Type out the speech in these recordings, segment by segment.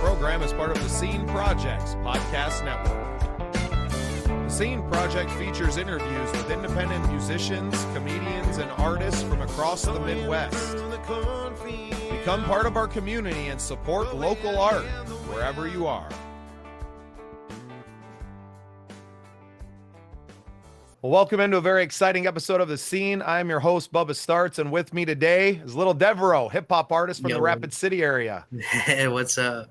program is part of the Scene Project's podcast network. The Scene Project features interviews with independent musicians, comedians, and artists from across the Midwest. Become part of our community and support local art wherever you are. Well, welcome into a very exciting episode of The Scene. I'm your host, Bubba Startz, and with me today is Lil Devero, hip-hop artist from the Rapid City area. Hey, what's up?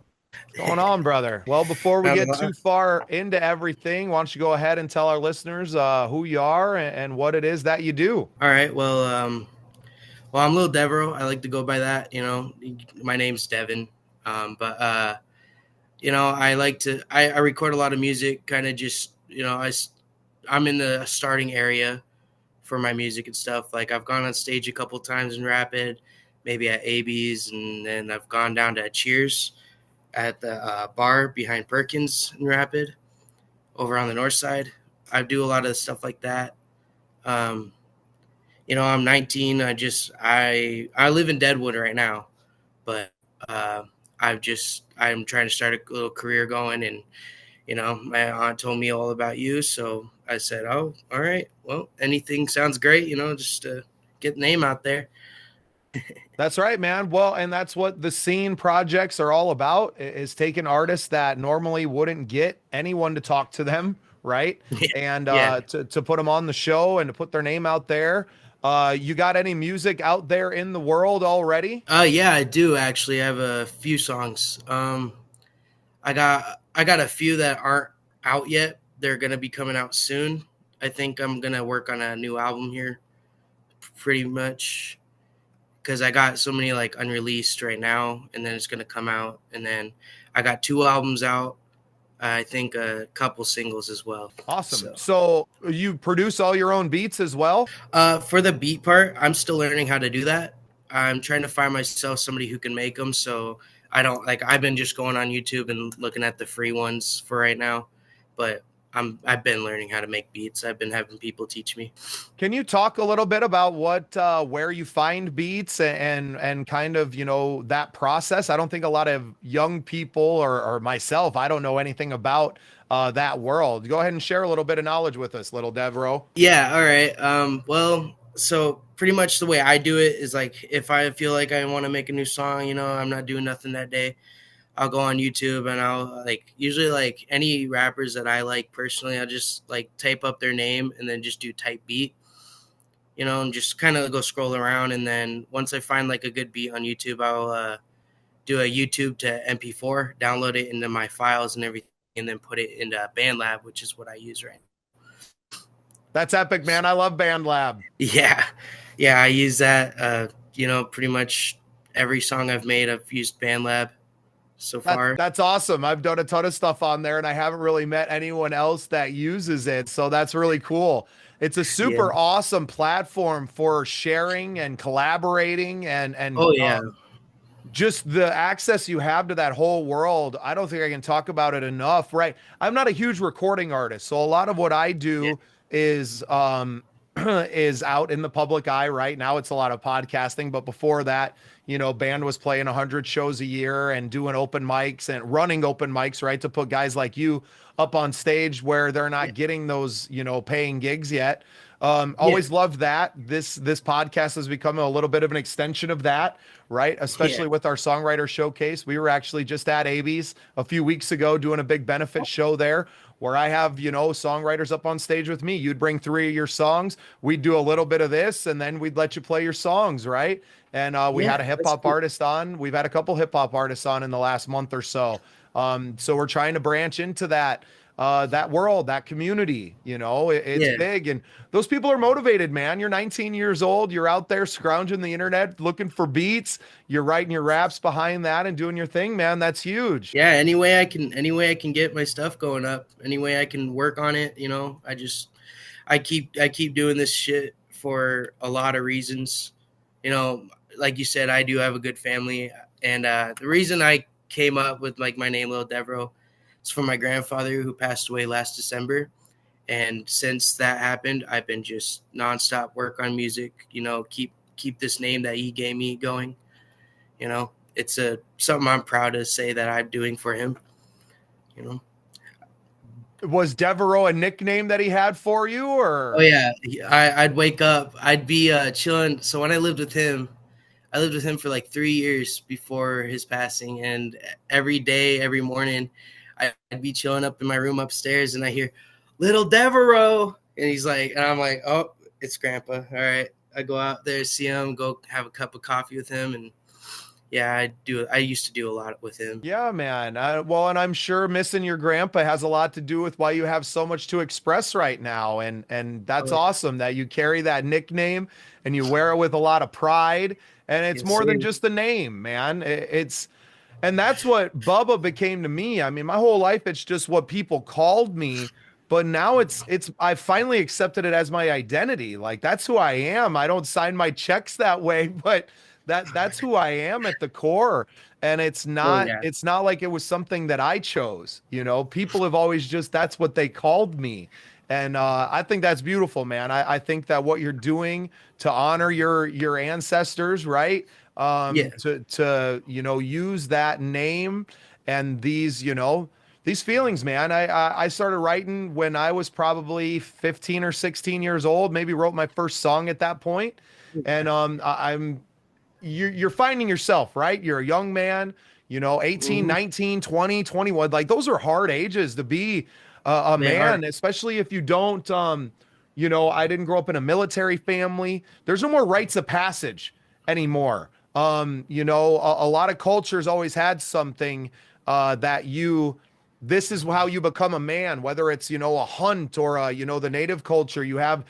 What's going on, brother? Well, before we get too far into everything, why don't you go ahead and tell our listeners who you are and what it is that you do? All right, well, I'm Lil Devero. I like to go by that, My name's Devin. I record a lot of music, kind of just, I'm in the starting area for my music and stuff. Like, I've gone on stage a couple times in Rapid, maybe at AB's, and then I've gone down to Cheers at the bar behind Perkins in Rapid over on the north side. I do a lot of stuff like that. I'm 19. I live in Deadwood right now, but I'm trying to start a little career going, and my aunt told me all about you, so I said, oh, all right, well, anything sounds great, just to get the name out there. That's right, man. Well, and that's what the Scene Projects are all about, is taking artists that normally wouldn't get anyone to talk to them, right? And to put them on the show and to put their name out there. You got any music out there in the world already? Yeah, I do actually. I have a few songs. I got a few that aren't out yet. They're gonna be coming out soon. I think I'm gonna work on a new album here, pretty much, because I got so many like unreleased right now, and then it's gonna come out. And then I got 2 albums out. I think a couple singles as well. Awesome. So you produce all your own beats as well? For the beat part, I'm still learning how to do that. I'm trying to find myself somebody who can make them. So I've been just going on YouTube and looking at the free ones for right now, but I've been learning how to make beats. I've been having people teach me. Can you talk a little bit about where you find beats and kind of, that process? I don't think a lot of young people or myself, I don't know anything about that world. Go ahead and share a little bit of knowledge with us, Lil Devero. Yeah. All right. So pretty much the way I do it is, like, if I feel like I want to make a new song, I'm not doing nothing that day, I'll go on YouTube and I'll usually any rappers that I like personally, I'll just type up their name and then just do type beat, and just kind of go scroll around. And then once I find a good beat on YouTube, I'll do a YouTube to MP4, download it into my files and everything, and then put it into BandLab, which is what I use right now. That's epic, man. I love BandLab. Yeah. I use that, pretty much every song I've made, I've used BandLab. So far. That's awesome. I've done a ton of stuff on there and I haven't really met anyone else that uses it. So that's really cool. It's a super awesome platform for sharing and collaborating and just the access you have to that whole world. I don't think I can talk about it enough, right? I'm not a huge recording artist, so a lot of what I do is out in the public eye. Right now it's a lot of podcasting, but before that, band was playing 100 shows a year and doing open mics and running open mics, right, to put guys like you up on stage where they're not getting those, paying gigs yet. Always loved that. This podcast has become a little bit of an extension of that, right? Especially with our songwriter showcase. We were actually just at AB's a few weeks ago doing a big benefit show there, where I have, songwriters up on stage with me. You'd bring 3 of your songs. We'd do a little bit of this, and then we'd let you play your songs, right? And we had a hip-hop artist on. We've had a couple hip-hop artists on in the last month or so. So we're trying to branch into that world, that community. It's big. And those people are motivated, man. You're 19 years old. You're out there scrounging the internet, looking for beats. You're writing your raps behind that and doing your thing, man. That's huge. Yeah. Any way I can get my stuff going up, any way I can work on it. I keep doing this shit for a lot of reasons. Like you said, I do have a good family. And the reason I came up with my name, Lil Devero, is for my grandfather who passed away last December. And since that happened, I've been just nonstop work on music, keep this name that he gave me going, it's a something I'm proud to say that I'm doing for him. You know. Was Devereaux a nickname that he had for you, Oh or? yeah, I'd wake up. I'd be chilling. So when I lived with him, I lived with him for like 3 years before his passing, and every day, every morning, I'd be chilling up in my room upstairs, and I hear Little Devero, and he's like, and I'm like, oh, it's Grandpa. All right, I go out there, see him, go have a cup of coffee with him, and yeah, I do. I used to do a lot with him. Yeah, man. Well, and I'm sure missing your grandpa has a lot to do with why you have so much to express right now, and that's Oh yeah, awesome that you carry that nickname and you wear it with a lot of pride. And it's yes more than sir. just the name, man. It's and that's what Bubba became to me. I mean, my whole life it's just what people called me, but now it's I finally accepted it as my identity. Like that's who I am. I don't sign my checks that way, but that's who I am at the core. And Oh yeah, it's not like it was something that I chose. You know, people have always just that's what they called me. And I think that's beautiful, man. I think that what you're doing to honor your ancestors, right? yeah. To use that name and these feelings, man. I started writing when I was probably 15 or 16 years old, maybe wrote my first song at that point. And I'm you're finding yourself, right? You're a young man, 18, Mm-hmm. 19, 20, 21. Like those are hard ages to be a They are. man, especially if you don't I didn't grow up in a military family. There's no more rites of passage anymore. A lot of cultures always had something that this is how you become a man, whether it's, a hunt or, the native culture. You have,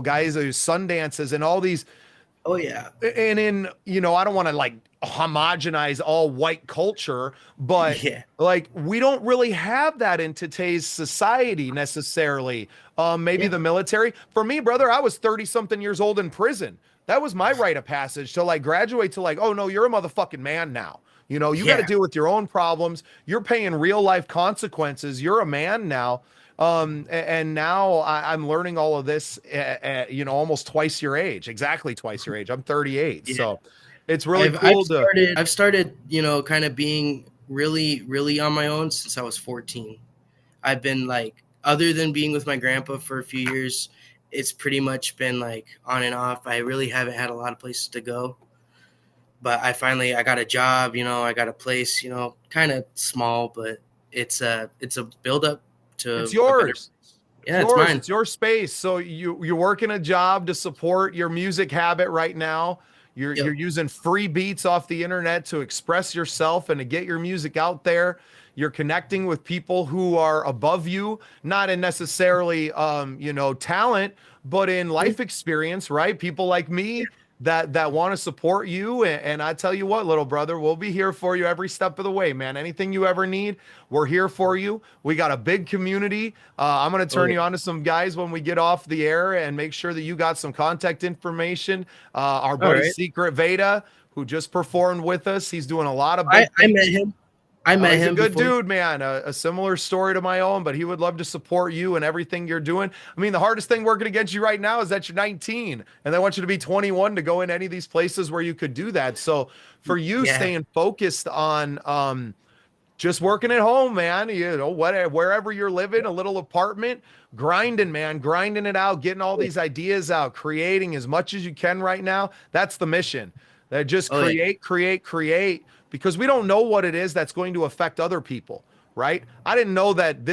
guys who sun dances and all these. Oh yeah, And in, I don't want to like homogenize all white culture, but yeah, like we don't really have that in today's society necessarily. Maybe yeah, the military. For me, brother, I was 30 something years old in prison. That was my rite of passage to like graduate to like, oh no, you're a motherfucking man now. You got to yeah. deal with your own problems. You're paying real life consequences. You're a man now. And now I'm learning all of this, almost twice your age, exactly twice your age. I'm 38. Yeah. So it's really I've cool to, started, kind of being really, really on my own since I was 14. I've been like, other than being with my grandpa for a few years, it's pretty much been like on and off. I really haven't had a lot of places to go. But I got a job, I got a place, kind of small, but it's a build up it's to a better yours. place. It's Yeah, it's yours. mine. It's your space. So you're working a job to support your music habit right now. You're Yep. using free beats off the internet to express yourself and to get your music out there. You're connecting with people who are above you, not in necessarily talent, but in Yeah. life experience, right? People like me that want to support you. And I tell you what, little brother, we'll be here for you every step of the way, man. Anything you ever need, we're here for you. We got a big community. I'm going to Oh turn you yeah. on to some guys when we get off the air and make sure that you got some contact information. Our All buddy right. Secret Veda, who just performed with us, he's doing a lot of I big I things. met him. I Oh, met he's a him good before. dude, man. A similar story to my own, but he would love to support you and everything you're doing. I mean, the hardest thing working against you right now is that you're 19 and they want you to be 21 to go in any of these places where you could do that. So for you, Yeah. staying focused on just working at home, man, whatever, wherever you're living, a little apartment, grinding, man, grinding it out, getting all these ideas out, creating as much as you can right now. That's the mission. That just Oh yeah. create, because we don't know what it is that's going to affect other people, right? I didn't know that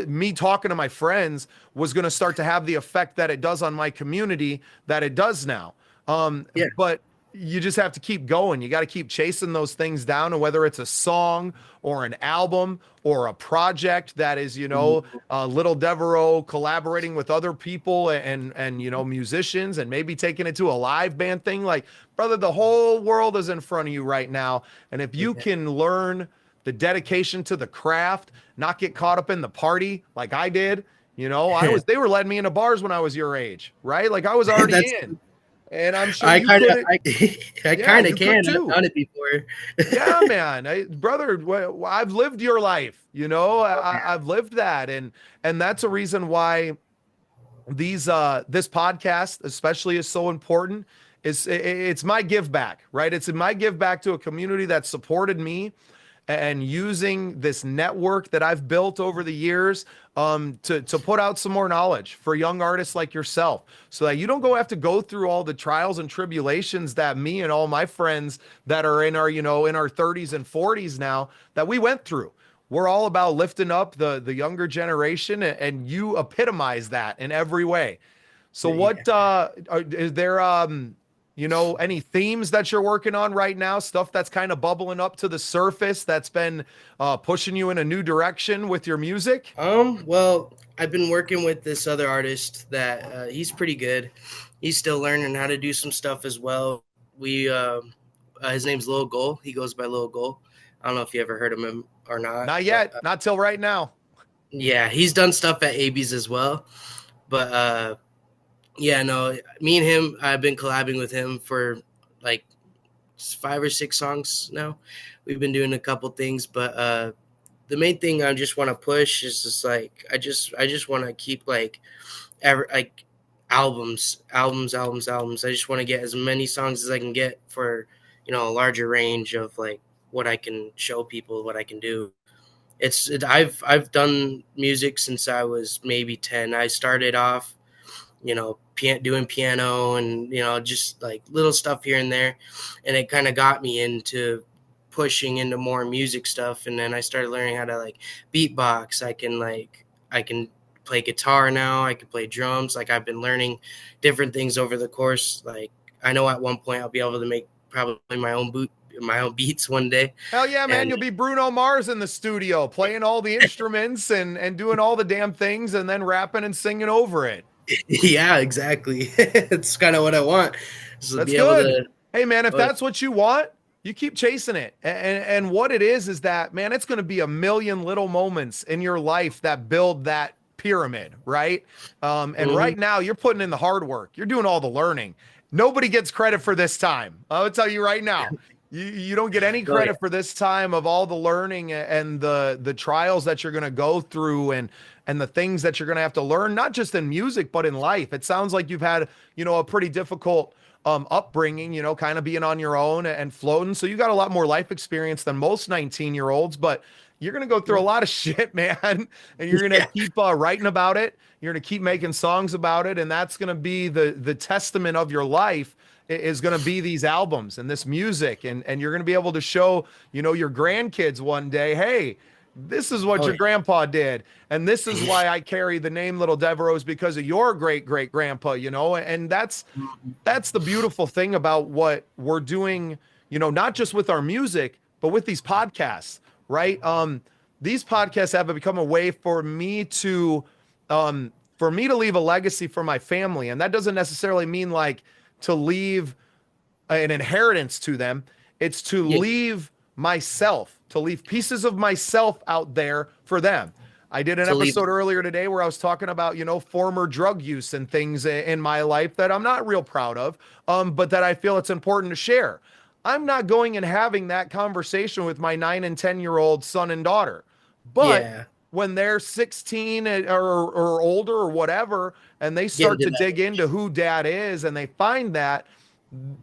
me talking to my friends was going to start to have the effect that it does on my community that it does now. Yeah. But you just have to keep going. You got to keep chasing those things down, and whether it's a song or an album or a project that is, Mhm. Little Devereaux collaborating with other people and musicians, and maybe taking it to a live band thing. Like, brother, the whole world is in front of you right now, and if you Yeah. can learn the dedication to the craft, not get caught up in the party like I did. They were letting me into bars when I was your age, right? Like I was already That's in. And I'm sure you couldn't. I Yeah, kind of you could can. I've too. done it before. Yeah, man, brother, I've lived your life. Oh yeah. I've lived that, and that's a reason why this podcast especially is so important. It's my give back, right? It's my give back to a community that supported me, and using this network that I've built over the years, to put out some more knowledge for young artists like yourself, so that you don't have to go through all the trials and tribulations that me and all my friends that are in our, in our 30s and 40s now, that we went through. We're all about lifting up the younger generation, and you epitomize that in every way. So Yeah. is there any themes that you're working on right now? Stuff that's kind of bubbling up to the surface that's been pushing you in a new direction with your music? Well, I've been working with this other artist that he's pretty good. He's still learning how to do some stuff as well. His name's Lil Goal. He goes by Lil Goal. I don't know if you ever heard of him or not, Not but yet, not till right now. yeah, he's done stuff at AB's as well. But yeah, no, me and him, I've been collabing with him for like 5 or 6 songs now. We've been doing a couple things, but the main thing I just want to push is just like I just want to keep like like albums. I just want to get as many songs as I can get for a larger range of like what I can show people, what I can do. I've done music since I was maybe 10. I started off doing piano and just like little stuff here and there, and it kind of got me into pushing into more music stuff. And then I started learning how to like beatbox. I can play guitar now. I can play drums. Like I've been learning different things over the course. Like I know at one point I'll be able to make probably my own beats one day. Hell yeah, man. And You'll be Bruno Mars in the studio playing all the instruments and doing all the damn things, and then rapping and singing over it. yeah, exactly. It's kind of what I want, just to That's be able good. to. Hey, man, if But that's what you want, you keep chasing it. And what it is that, man, it's going to be a million little moments in your life that build that pyramid, right? And mhm. right now, you're putting in the hard work. You're doing all the learning. Nobody gets credit for this time. I'll tell you right now. You don't get any Oh yeah, credit for this time of all the learning and the trials that you're going to go through, and the things that you're going to have to learn, not just in music, but in life. It sounds like you've had, a pretty difficult upbringing, kind of being on your own and floating. So you got a lot more life experience than most 19-year-olds, but you're going to go through a lot of shit, man. And you're going to yeah. keep writing about it. You're going to keep making songs about it. And that's going to be the testament of your life, is going to be these albums and this music. And you're going to be able to show, your grandkids one day, hey, this is what Oh your yeah. grandpa did. And this is why I carry the name Little Devero, is because of your great great grandpa, and that's the beautiful thing about what we're doing, not just with our music, but with these podcasts, right? These podcasts have become a way for me to leave a legacy for my family. And that doesn't necessarily mean like to leave an inheritance to them. It's to Yeah. leave myself, to leave pieces of myself out there for them. I did an To leave. episode earlier today where I was talking about, former drug use and things in my life that I'm not real proud of, but that I feel it's important to share. I'm not going and having that conversation with my 9 and 10-year-old son and daughter. But Yeah. when they're 16 or older or whatever, and they Get start into to that dig into age. who dad is and they find that,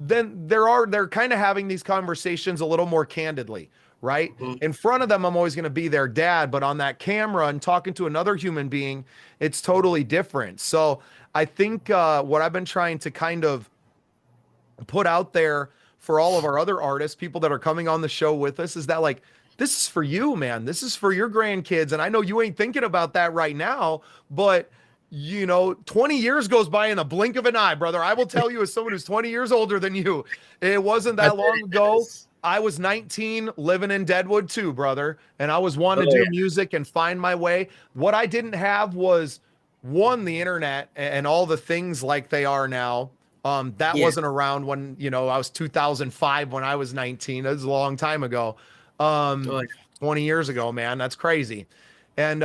then they're kind of having these conversations a little more candidly, right? Mhm. In front of them, I'm always going to be their dad, but on that camera and talking to another human being, it's totally different. So I think what I've been trying to kind of put out there for all of our other artists, people that are coming on the show with us, is that like, this is for you, man. This is for your grandkids. And I know you ain't thinking about that right now, but 20 years goes by in the blink of an eye, brother. I will tell you, as someone who's 20 years older than you, it wasn't I that bet long it ago. does. I was 19, living in Deadwood too, brother. And I was wanting Oh to yeah. do music and find my way. What I didn't have was, one, the internet and all the things like they are now. That Yeah. wasn't around when, I was 2005 when I was 19. That was a long time ago. Oh Um, yeah. 20 years ago, man. That's crazy. And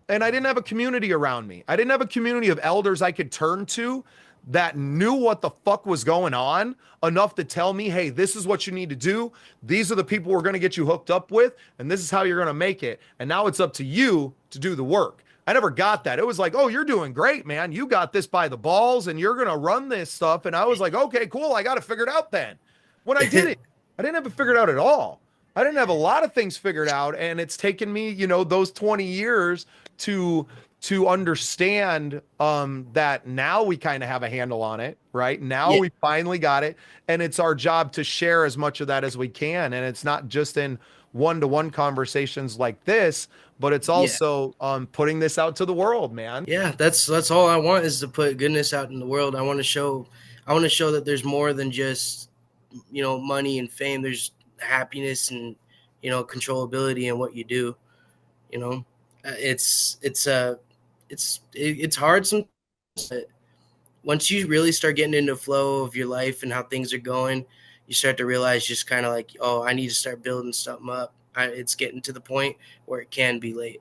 and I didn't have a community around me. I didn't have a community of elders I could turn to that knew what the fuck was going on enough to tell me, hey, this is what you need to do. These are the people we're going to get you hooked up with, and this is how you're going to make it. And now it's up to you to do the work. I never got that. It was like, oh, you're doing great, man. You got this by the balls and you're going to run this stuff. And I was like, okay, cool. I got it figured out then. When I did it, I didn't have it figured out at all. I didn't have a lot of things figured out. And it's taken me, those 20 years to understand that now we kind of have a handle on it, right? Now we finally got it. And it's our job to share as much of that as we can. And it's not just in one-to-one conversations like this, but it's also putting this out to the world, man. Yeah, that's all I want, is to put goodness out in the world. I want to show that there's more than just, money and fame. There's happiness and, controllability in what you do. It's hard sometimes, but once you really start getting into the flow of your life and how things are going, you start to realize just kind of like, oh, I need to start building something up. It's getting to the point where it can be late.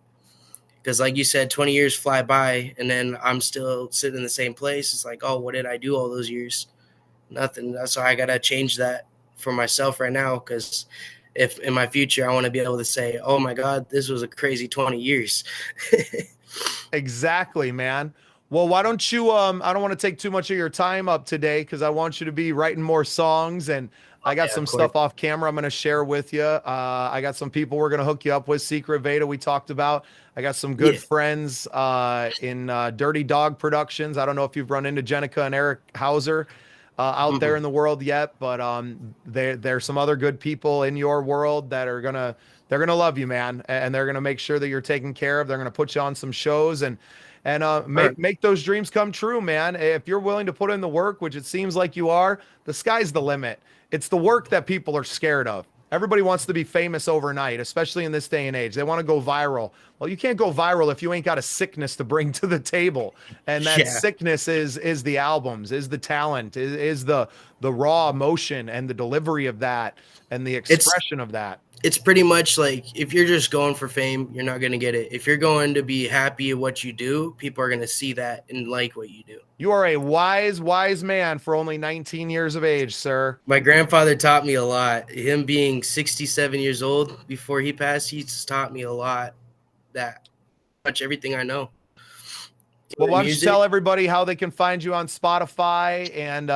Because like you said, 20 years fly by and then I'm still sitting in the same place. It's like, oh, what did I do all those years? Nothing. So I got to change that for myself right now, because if in my future I want to be able to say, oh my God, this was a crazy 20 years. Exactly, man. Well, why don't you, I don't want to take too much of your time up today, because I want you to be writing more songs, and I got some stuff off camera I'm going to share with you. I got some people we're going to hook you up with. Secret Veda we talked about. I got some good friends in Dirty Dog Productions. I don't know if you've run into Jenica and Eric Hauser out there in the world yet, but there's some other good people in your world that are they're gonna love you, man, and they're gonna make sure that you're taken care of. They're gonna put you on some shows and make those dreams come true, man. If you're willing to put in the work, which it seems like you are, the sky's the limit. It's the work that people are scared of. Everybody wants to be famous overnight, especially in this day and age. They want to go viral. Well, you can't go viral if you ain't got a sickness to bring to the table. And that sickness is the albums, is the talent, is the raw emotion and the delivery of that and the expression of that. It's pretty much like, if you're just going for fame, you're not going to get it. If you're going to be happy at what you do, people are going to see that and like what you do. You are a wise man for only 19 years of age, sir. My grandfather taught me a lot. Him being 67 years old before he passed, he just taught me a lot. That much everything I know. Well, why don't you tell everybody how they can find you on Spotify and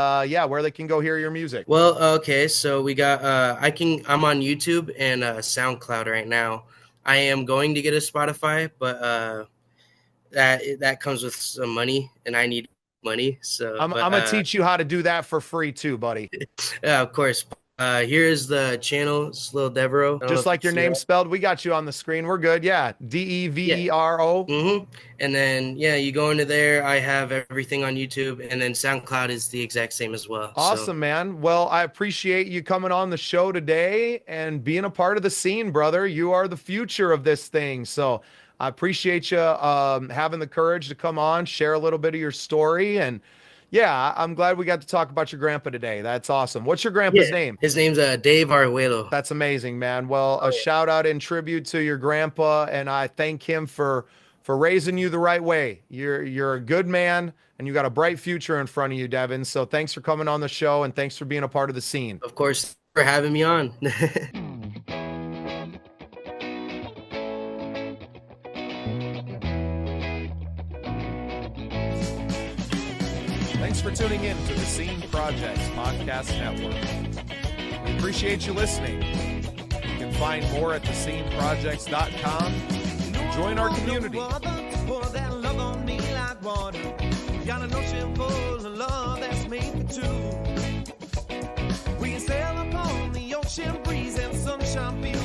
where they can go hear your music? Well, okay, so we got I'm on YouTube and SoundCloud right now. I am going to get a Spotify, but that comes with some money, and I need money. So I'm gonna teach you how to do that for free too, buddy. Yeah, of course. Here is the channel. It's Lil Devero. Just like your name spelled. We got you on the screen. We're good. Yeah. Devero. Mm-hmm. And then, you go into there. I have everything on YouTube. And then SoundCloud is the exact same as well. Awesome, man. Well, I appreciate you coming on the show today and being a part of the scene, brother. You are the future of this thing. So I appreciate you having the courage to come on, share a little bit of your story, and yeah, I'm glad we got to talk about your grandpa today. That's awesome. What's your grandpa's name? His name's Dave Arguello. That's amazing, man. Well, a shout out and tribute to your grandpa, and I thank him for raising you the right way. You're a good man, and you got a bright future in front of you, Devin. So thanks for coming on the show, and thanks for being a part of the scene. Of course, for having me on. Thanks for tuning in to the Scene Projects Podcast Network. We appreciate you listening. You can find more at thesceneprojects.com. Join our community. Got an ocean full of love that's made for two. We sail upon the ocean breeze and sunshine.